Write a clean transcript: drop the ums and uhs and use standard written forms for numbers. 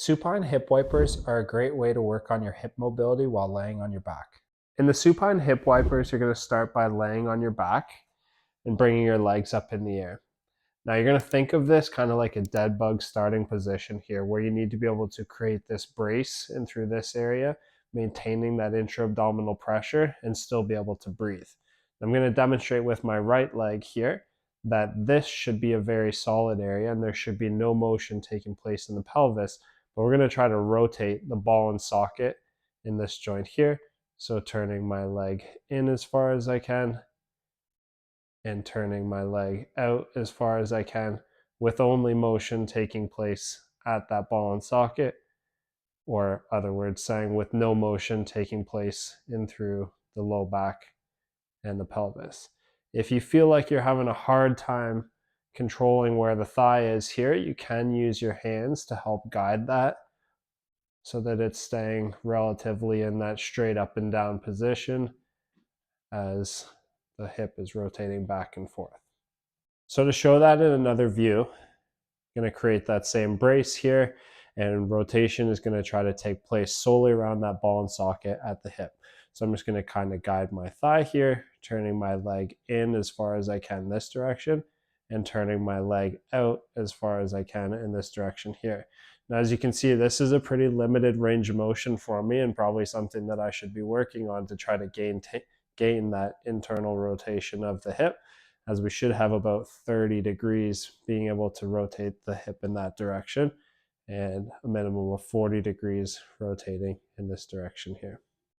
Supine hip wipers are a great way to work on your hip mobility while laying on your back. In the supine hip wipers, you're going to start by laying on your back and bringing your legs up in the air. Now you're going to think of this kind of like a dead bug starting position here, where you need to be able to create this brace in through this area, maintaining that intra-abdominal pressure and still be able to breathe. I'm going to demonstrate with my right leg here that this should be a very solid area and there should be no motion taking place in the pelvis, but we're going to try to rotate the ball and socket in this joint here. So turning my leg in as far as I can and turning my leg out as far as I can, with only motion taking place at that ball and socket, or other words saying with no motion taking place in through the low back and the pelvis. If you feel like you're having a hard time controlling where the thigh is here, you can use your hands to help guide that so that it's staying relatively in that straight up and down position as the hip is rotating back and forth. So to show that in another view, I'm going to create that same brace here, and rotation is going to try to take place solely around that ball and socket at the hip. So I'm just going to kind of guide my thigh here, turning my leg in as far as I can this direction, and turning my leg out as far as I can in this direction here. Now, as you can see, this is a pretty limited range of motion for me, and probably something that I should be working on to try to gain that internal rotation of the hip, as we should have about 30 degrees being able to rotate the hip in that direction and a minimum of 40 degrees rotating in this direction here.